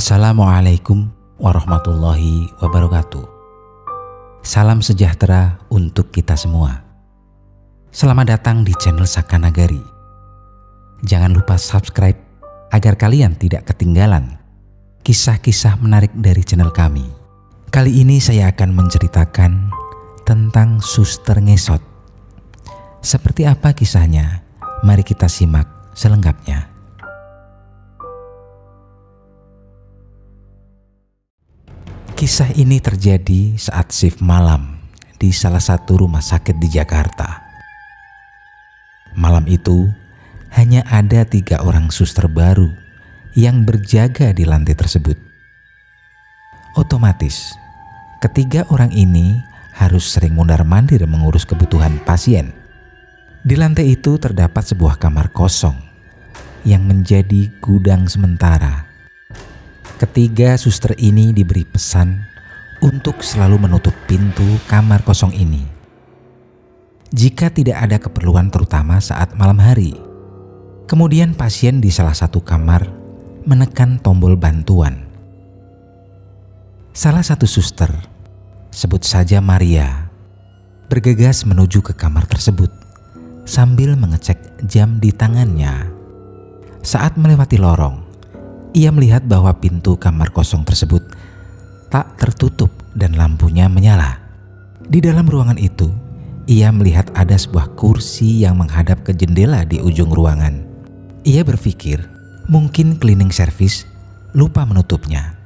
Assalamualaikum warahmatullahi wabarakatuh. Salam sejahtera untuk kita semua. Selamat datang di channel Saka Nagari. Jangan lupa subscribe agar kalian tidak ketinggalan kisah-kisah menarik dari channel kami. Kali ini saya akan menceritakan tentang Suster Ngesot. Seperti apa kisahnya? Mari kita simak selengkapnya. Kisah ini terjadi saat shift malam di salah satu rumah sakit di Jakarta. Malam itu hanya ada 3 orang suster baru yang berjaga di lantai tersebut. Otomatis, ketiga orang ini harus sering mondar-mandir mengurus kebutuhan pasien. Di lantai itu terdapat sebuah kamar kosong yang menjadi gudang sementara. Ketiga suster ini diberi pesan untuk selalu menutup pintu kamar kosong ini jika tidak ada keperluan terutama saat malam hari. Kemudian pasien di salah satu kamar menekan tombol bantuan. Salah satu suster, sebut saja Maria, bergegas menuju ke kamar tersebut sambil mengecek jam di tangannya. Saat melewati lorong, ia melihat bahwa pintu kamar kosong tersebut tak tertutup dan lampunya menyala. Di dalam ruangan itu, ia melihat ada sebuah kursi yang menghadap ke jendela di ujung ruangan. Ia berpikir mungkin cleaning service lupa menutupnya.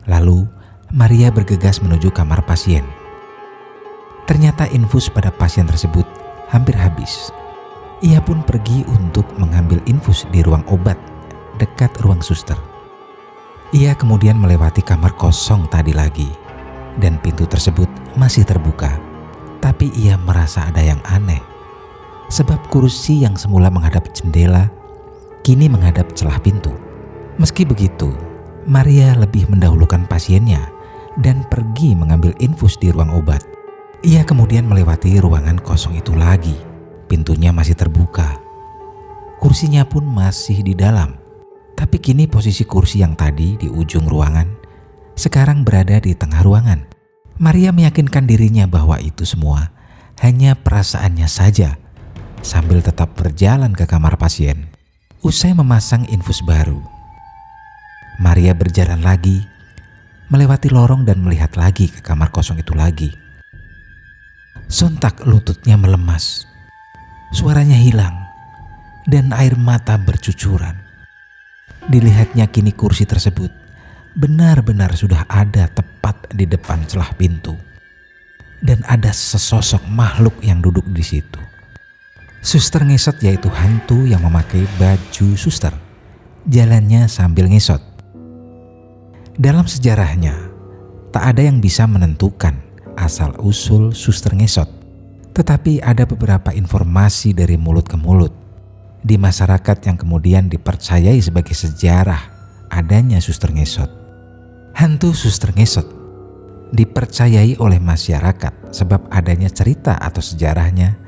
Lalu Maria bergegas menuju kamar pasien. Ternyata infus pada pasien tersebut hampir habis. Ia pun pergi untuk mengambil infus di ruang obat dekat ruang suster. Ia kemudian melewati kamar kosong tadi lagi dan pintu tersebut masih terbuka. Tapi ia merasa ada yang aneh, sebab kursi yang semula menghadap jendela kini menghadap celah pintu. Meski begitu, Maria lebih mendahulukan pasiennya dan pergi mengambil infus di ruang obat. Ia kemudian melewati ruangan kosong itu lagi. Pintunya masih terbuka. Kursinya pun masih di dalam. Tapi kini posisi kursi yang tadi di ujung ruangan sekarang berada di tengah ruangan. Maria meyakinkan dirinya bahwa itu semua hanya perasaannya saja sambil tetap berjalan ke kamar pasien. Usai memasang infus baru, Maria berjalan lagi, melewati lorong dan melihat lagi ke kamar kosong itu lagi. Sontak lututnya melemas, suaranya hilang dan air mata bercucuran. Dilihatnya kini kursi tersebut benar-benar sudah ada tepat di depan celah pintu. Dan ada sesosok makhluk yang duduk di situ. Suster Ngesot yaitu hantu yang memakai baju suster. Jalannya sambil ngesot. Dalam sejarahnya, tak ada yang bisa menentukan asal-usul Suster Ngesot. Tetapi ada beberapa informasi dari mulut ke mulut di masyarakat yang kemudian dipercayai sebagai sejarah adanya Suster Ngesot. Hantu Suster Ngesot dipercayai oleh masyarakat sebab adanya cerita atau sejarahnya.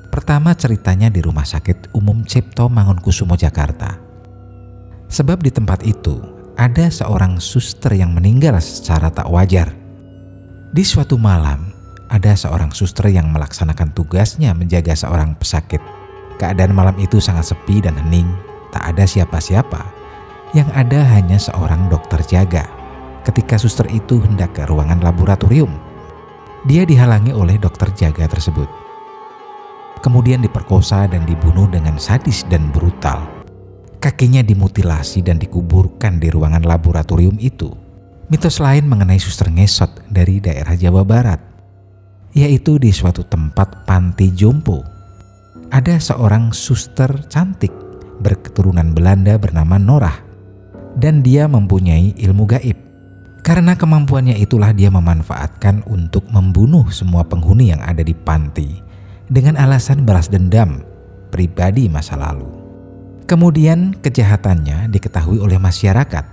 Pertama, ceritanya di Rumah Sakit Umum Cipto Mangunkusumo Jakarta. Sebab di tempat itu ada seorang suster yang meninggal secara tak wajar. Di suatu malam, ada seorang suster yang melaksanakan tugasnya menjaga seorang pesakit. Keadaan malam itu sangat sepi dan hening, tak ada siapa-siapa. Yang ada hanya seorang dokter jaga. Ketika suster itu hendak ke ruangan laboratorium, dia dihalangi oleh dokter jaga tersebut. Kemudian diperkosa dan dibunuh dengan sadis dan brutal. Kakinya dimutilasi dan dikuburkan di ruangan laboratorium itu. Mitos lain mengenai Suster Ngesot dari daerah Jawa Barat, yaitu di suatu tempat panti jompo. Ada seorang suster cantik berketurunan Belanda bernama Norah, dan dia mempunyai ilmu gaib. Karena kemampuannya itulah dia memanfaatkan untuk membunuh semua penghuni yang ada di panti dengan alasan balas dendam pribadi masa lalu. Kemudian kejahatannya diketahui oleh masyarakat.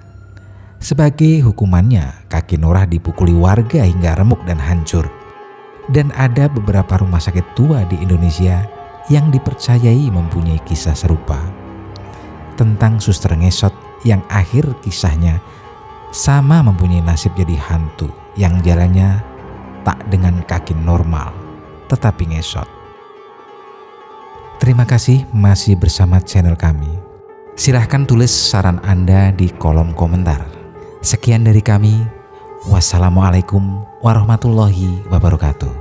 Sebagai hukumannya, kaki Norah dipukuli warga hingga remuk dan hancur. Dan ada beberapa rumah sakit tua di Indonesia yang dipercayai mempunyai kisah serupa tentang Suster Ngesot yang akhir kisahnya sama mempunyai nasib jadi hantu yang jalannya tak dengan kaki normal, tetapi ngesot. Terima kasih masih bersama channel kami. Silahkan tulis saran Anda di kolom komentar. Sekian dari kami. Wassalamualaikum warahmatullahi wabarakatuh.